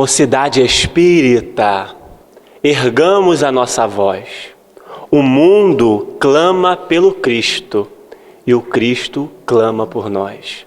Mocidade espírita, ergamos a nossa voz. O mundo clama pelo Cristo e o Cristo clama por nós.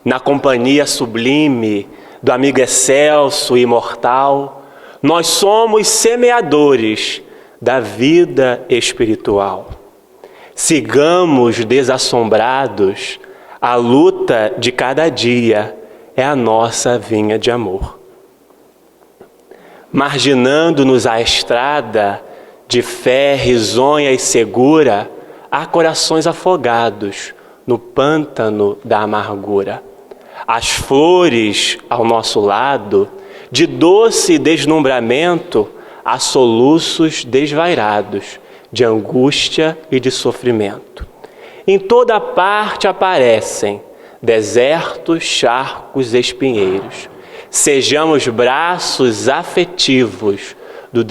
Na companhia sublime do amigo excelso e imortal, nós somos semeadores da vida espiritual. Sigamos desassombrados, a luta de cada dia é a nossa vinha de amor. Marginando-nos a estrada de fé risonha e segura, há corações afogados no pântano da amargura. As flores ao nosso lado, de doce deslumbramento, há soluços desvairados de angústia e de sofrimento. Em toda parte aparecem desertos, charcos, espinheiros. Sejamos braços afetivos do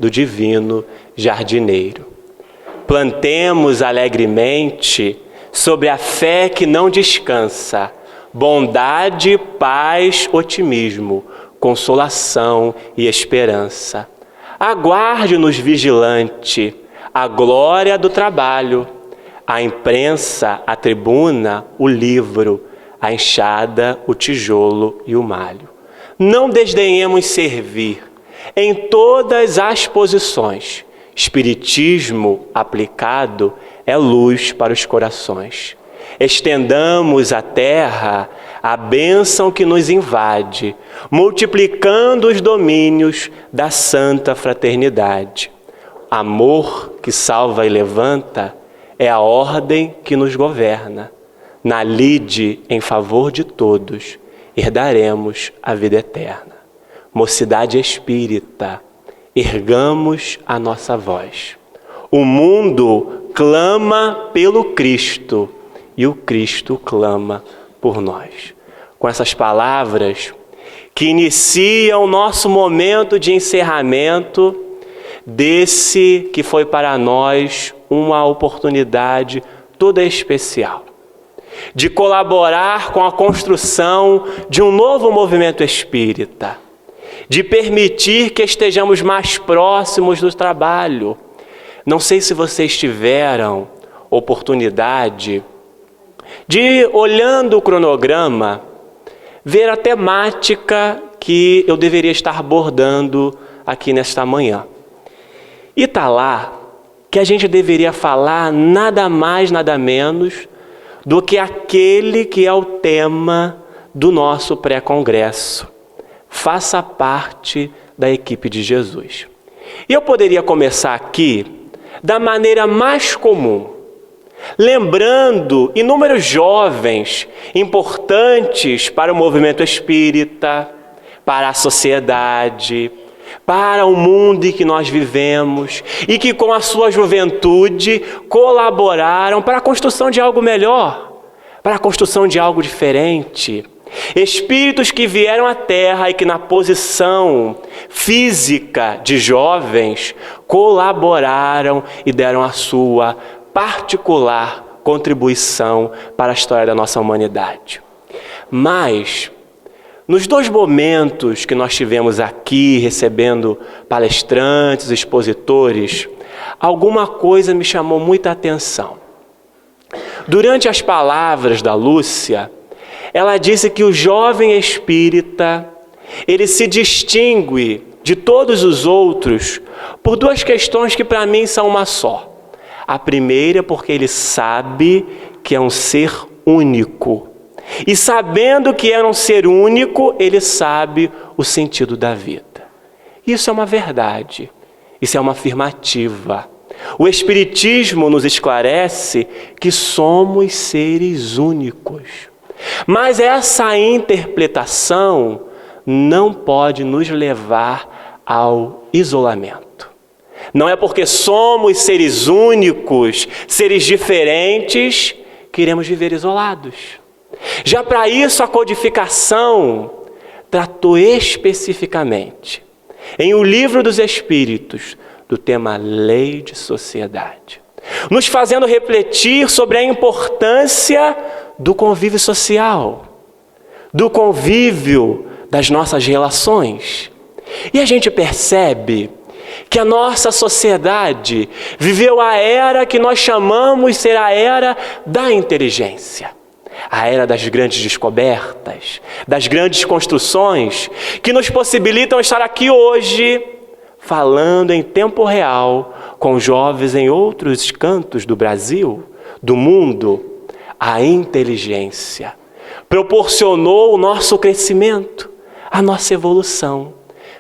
divino jardineiro. Plantemos alegremente, sobre a fé que não descansa, bondade, paz, otimismo, consolação e esperança. Aguarde-nos vigilante a glória do trabalho, a imprensa, a tribuna, o livro, a enxada, o tijolo e o malho. Não desdenhemos servir em todas as posições. Espiritismo aplicado é luz para os corações. Estendamos à terra a bênção que nos invade, multiplicando os domínios da santa fraternidade. Amor que salva e levanta é a ordem que nos governa. Na lide em favor de todos, herdaremos a vida eterna. Mocidade espírita, ergamos a nossa voz. O mundo clama pelo Cristo e o Cristo clama por nós. Com essas palavras que iniciam o nosso momento de encerramento desse que foi para nós uma oportunidade toda especial, de colaborar com a construção de um novo movimento espírita, de permitir que estejamos mais próximos do trabalho. Não sei se vocês tiveram oportunidade de, olhando o cronograma, ver a temática que eu deveria estar abordando aqui nesta manhã. E está lá que a gente deveria falar nada mais, nada menos do que aquele que é o tema do nosso pré-congresso. Faça parte da equipe de Jesus. E eu poderia começar aqui da maneira mais comum, lembrando inúmeros jovens importantes para o movimento espírita, para a sociedade, para o mundo em que nós vivemos e que com a sua juventude colaboraram para a construção de algo melhor, para a construção de algo diferente. Espíritos que vieram à Terra e que na posição física de jovens colaboraram e deram a sua particular contribuição para a história da nossa humanidade. Mas nos dois momentos que nós tivemos aqui, recebendo palestrantes, expositores, alguma coisa me chamou muita atenção. Durante as palavras da Lúcia, ela disse que o jovem espírita, ele se distingue de todos os outros por duas questões que para mim são uma só. A primeira, porque ele sabe que é um ser único. E sabendo que é um ser único, ele sabe o sentido da vida. Isso é uma verdade, isso é uma afirmativa. O Espiritismo nos esclarece que somos seres únicos. Mas essa interpretação não pode nos levar ao isolamento. Não é porque somos seres únicos, seres diferentes, que iremos viver isolados. Já para isso a codificação tratou especificamente, em O Livro dos Espíritos, do tema Lei de Sociedade, nos fazendo refletir sobre a importância do convívio social, do convívio das nossas relações. E a gente percebe que a nossa sociedade viveu a era que nós chamamos ser a era da inteligência. A era das grandes descobertas, das grandes construções, que nos possibilitam estar aqui hoje, falando em tempo real com jovens em outros cantos do Brasil, do mundo. A inteligência proporcionou o nosso crescimento, a nossa evolução.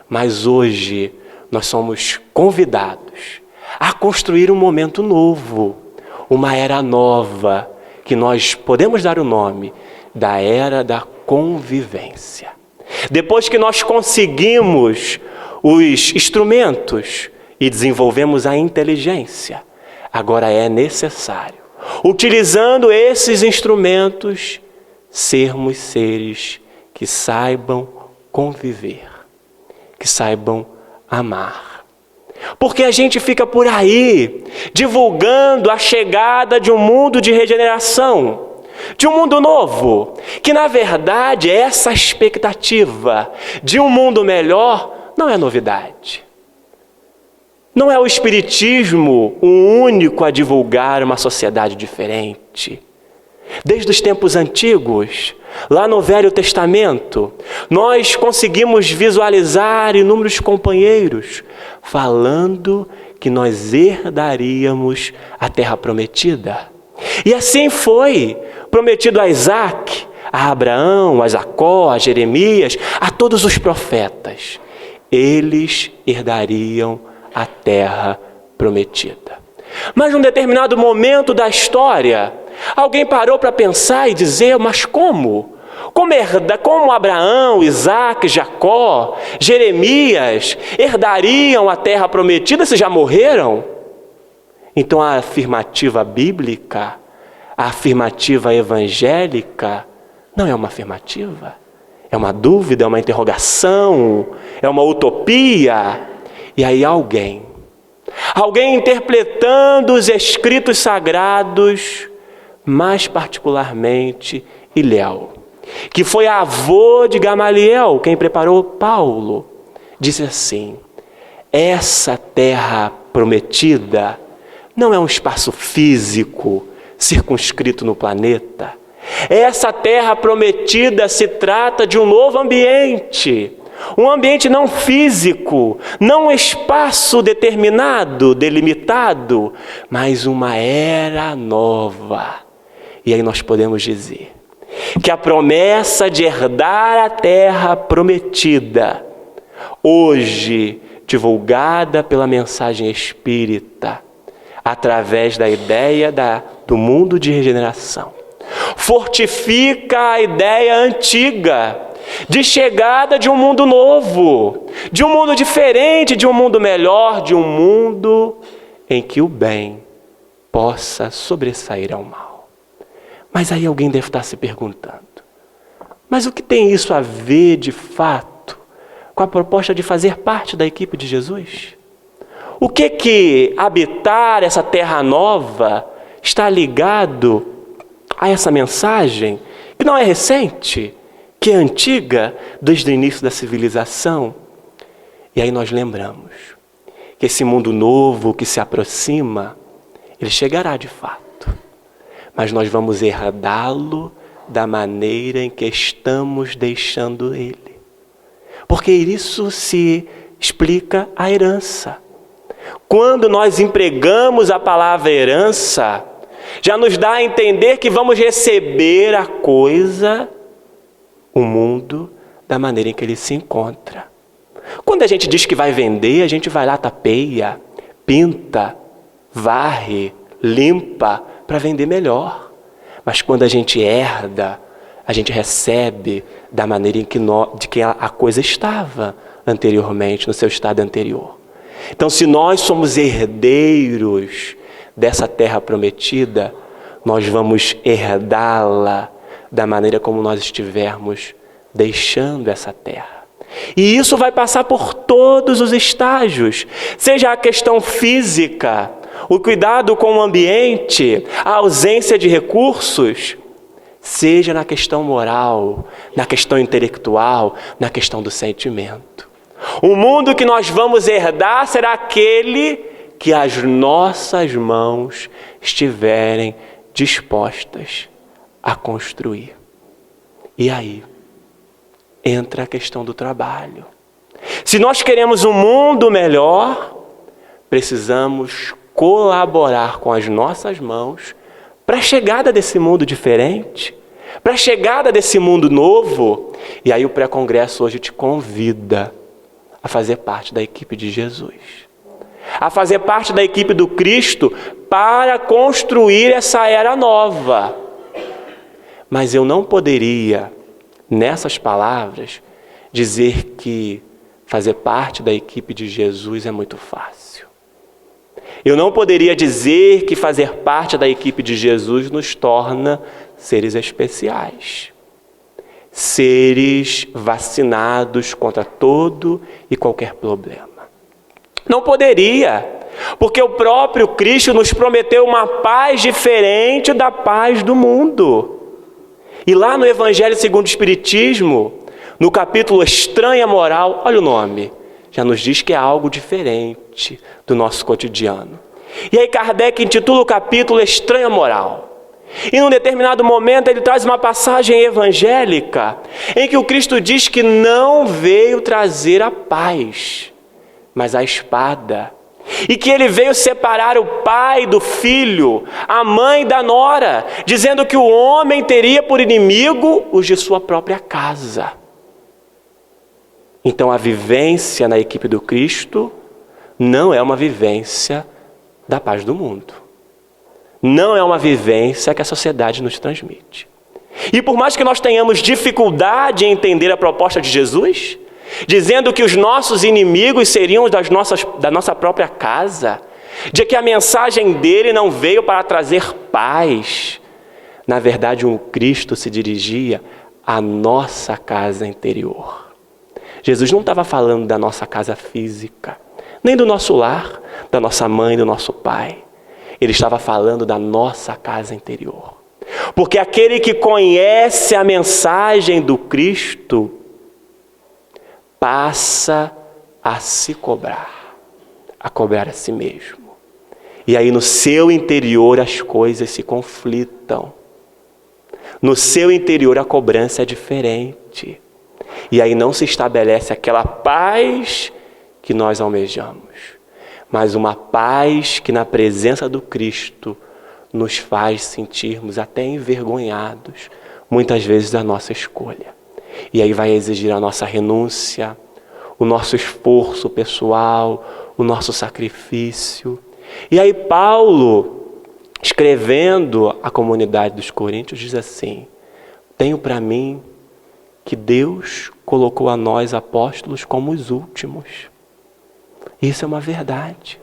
Mas hoje nós somos convidados a construir um momento novo, uma era nova, que nós podemos dar o nome da era da convivência. Depois que nós conseguimos os instrumentos e desenvolvemos a inteligência, agora é necessário, utilizando esses instrumentos, sermos seres que saibam conviver, que saibam amar. Porque a gente fica por aí divulgando a chegada de um mundo de regeneração, de um mundo novo, que na verdade essa expectativa de um mundo melhor não é novidade. Não é o Espiritismo o único a divulgar uma sociedade diferente. Desde os tempos antigos, lá no Velho Testamento, nós conseguimos visualizar inúmeros companheiros falando que nós herdaríamos a terra prometida. E assim foi prometido a Isaac, a Abraão, a Jacó, a Jeremias, a todos os profetas. Eles herdariam a terra prometida. Mas num determinado momento da história, alguém parou para pensar e dizer, mas como? Como Abraão, Isaac, Jacó, Jeremias herdariam a terra prometida se já morreram? Então a afirmativa bíblica, a afirmativa evangélica, não é uma afirmativa. É uma dúvida, é uma interrogação, é uma utopia. E aí alguém interpretando os escritos sagrados, mais particularmente Hilel, que foi avô de Gamaliel, quem preparou Paulo, disse assim: essa terra prometida não é um espaço físico circunscrito no planeta. Essa terra prometida se trata de um novo ambiente, um ambiente não físico, não um espaço determinado, delimitado, mas uma era nova. E aí nós podemos dizer que a promessa de herdar a terra prometida, hoje divulgada pela mensagem espírita, através da ideia do mundo de regeneração, fortifica a ideia antiga de chegada de um mundo novo, de um mundo diferente, de um mundo melhor, de um mundo em que o bem possa sobressair ao mal. Mas aí alguém deve estar se perguntando, mas o que tem isso a ver de fato com a proposta de fazer parte da equipe de Jesus? O que habitar essa terra nova está ligado a essa mensagem que não é recente, que é antiga, desde o início da civilização? E aí nós lembramos que esse mundo novo que se aproxima, ele chegará de fato, mas nós vamos herdá-lo da maneira em que estamos deixando ele. Porque isso se explica a herança. Quando nós empregamos a palavra herança, já nos dá a entender que vamos receber a coisa, o mundo, da maneira em que ele se encontra. Quando a gente diz que vai vender, a gente vai lá, tapeia, pinta, varre, limpa para vender melhor. Mas quando a gente herda, a gente recebe da maneira em que a coisa estava anteriormente, no seu estado anterior. Então, se nós somos herdeiros dessa terra prometida, nós vamos herdá-la da maneira como nós estivermos deixando essa terra. E isso vai passar por todos os estágios, seja a questão física, o cuidado com o ambiente, a ausência de recursos, seja na questão moral, na questão intelectual, na questão do sentimento. O mundo que nós vamos herdar será aquele que as nossas mãos estiverem dispostas a construir. E aí entra a questão do trabalho. Se nós queremos um mundo melhor, precisamos colaborar com as nossas mãos para a chegada desse mundo diferente, para a chegada desse mundo novo. E aí o pré-congresso hoje te convida a fazer parte da equipe de Jesus, a fazer parte da equipe do Cristo para construir essa era nova. Mas eu não poderia, nessas palavras, dizer que fazer parte da equipe de Jesus é muito fácil. Eu não poderia dizer que fazer parte da equipe de Jesus nos torna seres especiais, seres vacinados contra todo e qualquer problema. Não poderia, porque o próprio Cristo nos prometeu uma paz diferente da paz do mundo. E lá no Evangelho segundo o Espiritismo, no capítulo Estranha Moral, olha o nome, já nos diz que é algo diferente do nosso cotidiano. E aí Kardec intitula o capítulo Estranha Moral. E num determinado momento ele traz uma passagem evangélica em que o Cristo diz que não veio trazer a paz, mas a espada. E que ele veio separar o pai do filho, a mãe da nora, dizendo que o homem teria por inimigo os de sua própria casa. Então a vivência na equipe do Cristo não é uma vivência da paz do mundo. Não é uma vivência que a sociedade nos transmite. E por mais que nós tenhamos dificuldade em entender a proposta de Jesus, dizendo que os nossos inimigos seriam da nossa própria casa, de que a mensagem dele não veio para trazer paz. Na verdade, o Cristo se dirigia à nossa casa interior. Jesus não estava falando da nossa casa física, nem do nosso lar, da nossa mãe, do nosso pai. Ele estava falando da nossa casa interior. Porque aquele que conhece a mensagem do Cristo passa a se cobrar, a cobrar a si mesmo. E aí no seu interior as coisas se conflitam. No seu interior a cobrança é diferente. E aí não se estabelece aquela paz que nós almejamos, mas uma paz que na presença do Cristo nos faz sentirmos até envergonhados, muitas vezes, da nossa escolha. E aí vai exigir a nossa renúncia, o nosso esforço pessoal, o nosso sacrifício. E aí Paulo, escrevendo à comunidade dos Coríntios, diz assim: tenho para mim que Deus colocou a nós apóstolos como os últimos. Isso é uma verdade.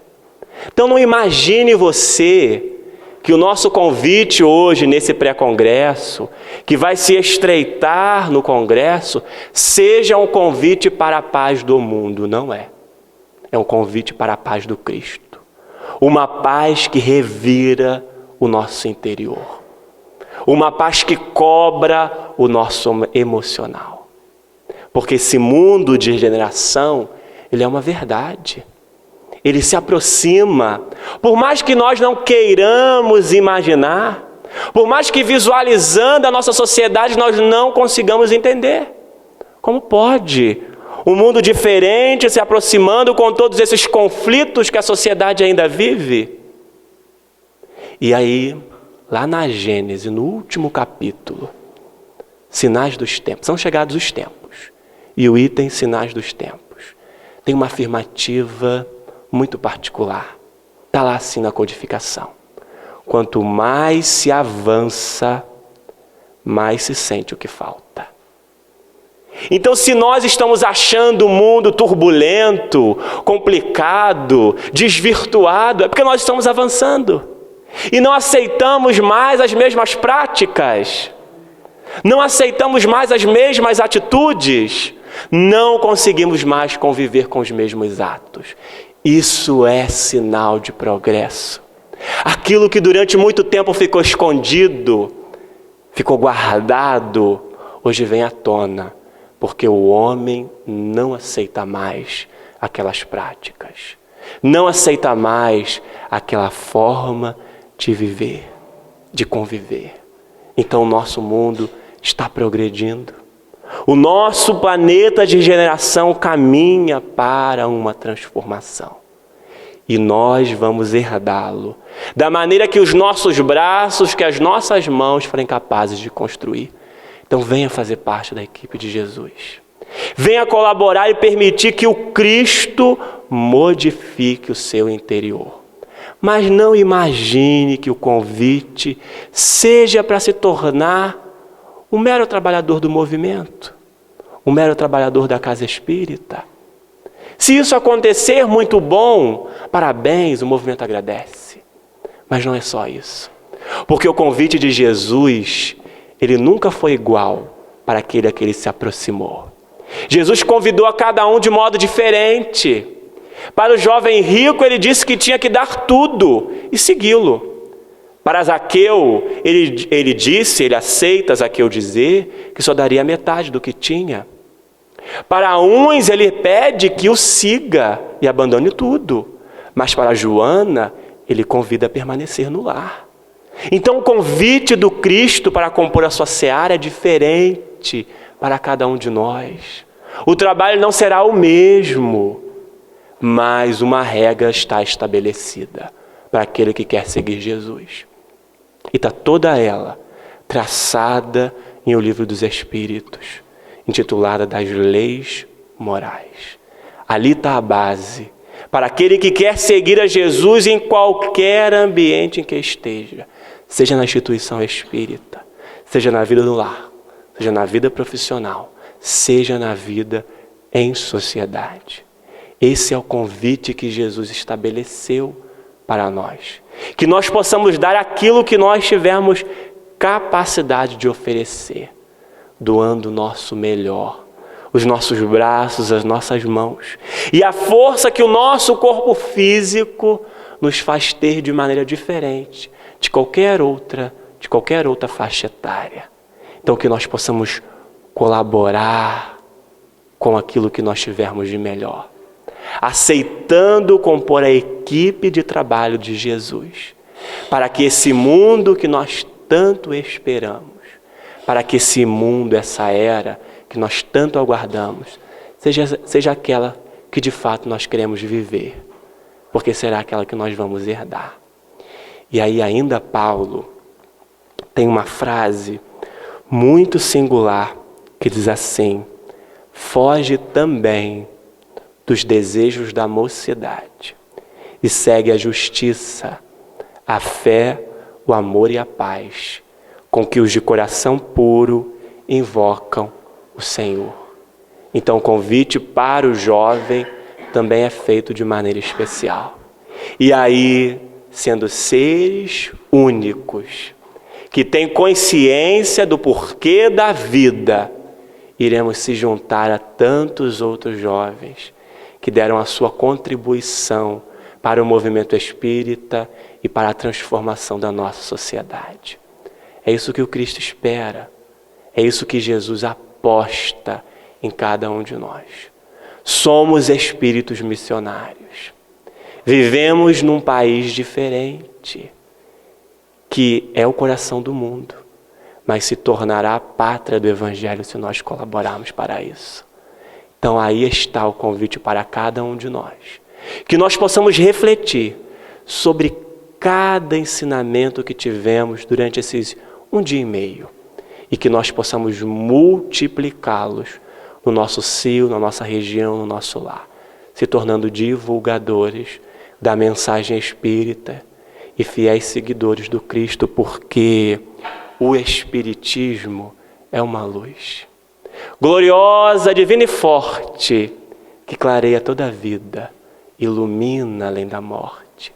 Então não imagine você que o nosso convite hoje nesse pré-congresso, que vai se estreitar no congresso, seja um convite para a paz do mundo. Não é. É um convite para a paz do Cristo. Uma paz que revira o nosso interior. Uma paz que cobra o nosso emocional. Porque esse mundo de regeneração, ele é uma verdade. Ele se aproxima. Por mais que nós não queiramos imaginar, por mais que visualizando a nossa sociedade nós não consigamos entender. Como pode um mundo diferente se aproximando com todos esses conflitos que a sociedade ainda vive? E aí, lá na Gênesis, no último capítulo, sinais dos tempos, são chegados os tempos. E o item sinais dos tempos tem uma afirmativa muito particular. Está lá assim na codificação. Quanto mais se avança, mais se sente o que falta. Então, se nós estamos achando o mundo turbulento, complicado, desvirtuado, é porque nós estamos avançando. E não aceitamos mais as mesmas práticas. Não aceitamos mais as mesmas atitudes. Não conseguimos mais conviver com os mesmos atos. Isso é sinal de progresso. Aquilo que durante muito tempo ficou escondido ficou guardado, hoje vem à tona, porque o homem não aceita mais aquelas práticas, não aceita mais aquela forma de viver, de conviver. Então o nosso mundo está progredindo. O nosso planeta de regeneração caminha para uma transformação. E nós vamos herdá-lo da maneira que os nossos braços, que as nossas mãos forem capazes de construir. Então venha fazer parte da equipe de Jesus. Venha colaborar e permitir que o Cristo modifique o seu interior. Mas não imagine que o convite seja para se tornar um mero trabalhador do movimento, um mero trabalhador da casa espírita. Se isso acontecer, muito bom, parabéns, o movimento agradece. Mas não é só isso. Porque o convite de Jesus, ele nunca foi igual para aquele a que ele se aproximou. Jesus convidou a cada um de modo diferente. Para o jovem rico, ele disse que tinha que dar tudo e segui-lo. Para Zaqueu, ele aceita Zaqueu dizer que só daria metade do que tinha. Para uns, ele pede que o siga e abandone tudo. Mas para Joana, ele convida a permanecer no lar. Então o convite do Cristo para compor a sua seara é diferente para cada um de nós. O trabalho não será o mesmo, mas uma regra está estabelecida para aquele que quer seguir Jesus. E está toda ela traçada em O Livro dos Espíritos, intitulada Das Leis Morais. Ali está a base para aquele que quer seguir a Jesus em qualquer ambiente em que esteja, seja na instituição espírita, seja na vida do lar, seja na vida profissional, seja na vida em sociedade. Esse é o convite que Jesus estabeleceu para nós. Que nós possamos dar aquilo que nós tivermos capacidade de oferecer, doando o nosso melhor, os nossos braços, as nossas mãos, e a força que o nosso corpo físico nos faz ter de maneira diferente de qualquer outra faixa etária. Então que nós possamos colaborar com aquilo que nós tivermos de melhor, aceitando compor a equipe de trabalho de Jesus, para que esse mundo que nós tanto esperamos, para que esse mundo, essa era que nós tanto aguardamos, seja aquela que de fato nós queremos viver, porque será aquela que nós vamos herdar. E aí ainda Paulo tem uma frase muito singular que diz assim: foge também dos desejos da mocidade e segue a justiça, a fé, o amor e a paz, com que os de coração puro invocam o Senhor. Então o convite para o jovem também é feito de maneira especial. E aí, sendo seres únicos, que têm consciência do porquê da vida, iremos se juntar a tantos outros jovens que deram a sua contribuição para o movimento espírita e para a transformação da nossa sociedade. É isso que o Cristo espera, é isso que Jesus aposta em cada um de nós. Somos espíritos missionários. Vivemos num país diferente, que é o coração do mundo, mas se tornará a pátria do Evangelho se nós colaborarmos para isso. Então aí está o convite para cada um de nós, que nós possamos refletir sobre cada ensinamento que tivemos durante esses 1 dia e meio, e que nós possamos multiplicá-los no nosso seio, na nossa região, no nosso lar, se tornando divulgadores da mensagem espírita e fiéis seguidores do Cristo, porque o Espiritismo é uma luz gloriosa, divina e forte, que clareia toda a vida, ilumina além da morte.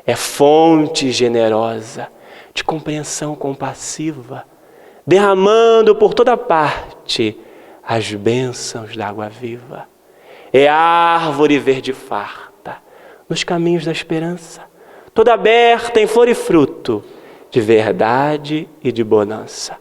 É fonte generosa de compreensão compassiva, derramando por toda parte as bênçãos da água viva. É árvore verde farta nos caminhos da esperança, toda aberta em flor e fruto, de verdade e de bonança.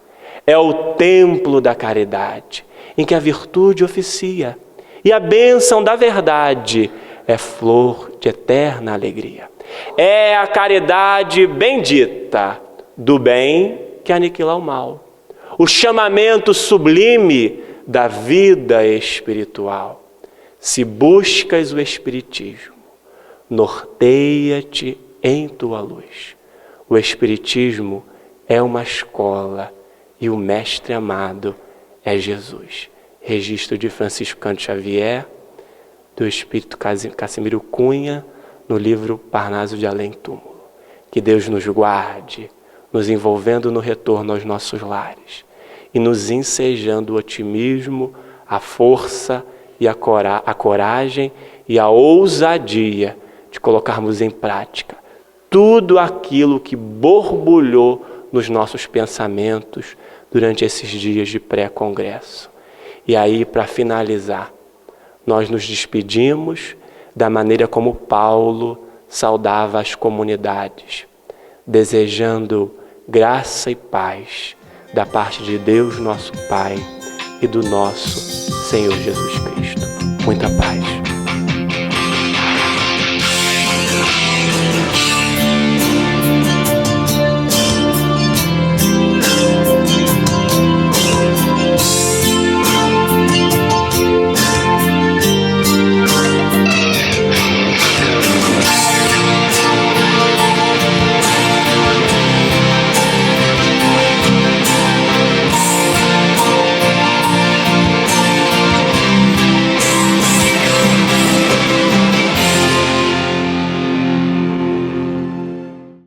É o templo da caridade, em que a virtude oficia, e a bênção da verdade é flor de eterna alegria. É a caridade bendita do bem que aniquila o mal, o chamamento sublime da vida espiritual. Se buscas o Espiritismo, norteia-te em tua luz. O Espiritismo é uma escola e o mestre amado é Jesus. Registro de Francisco Cândido Xavier, do Espírito Cassimiro Cunha, no livro Parnaso de Além Túmulo. Que Deus nos guarde, nos envolvendo no retorno aos nossos lares e nos ensejando o otimismo, a força e a coragem e a ousadia de colocarmos em prática tudo aquilo que borbulhou nos nossos pensamentos durante esses dias de pré-congresso. E aí, para finalizar, nós nos despedimos da maneira como Paulo saudava as comunidades, desejando graça e paz da parte de Deus, nosso Pai, e do nosso Senhor Jesus Cristo. Muita paz.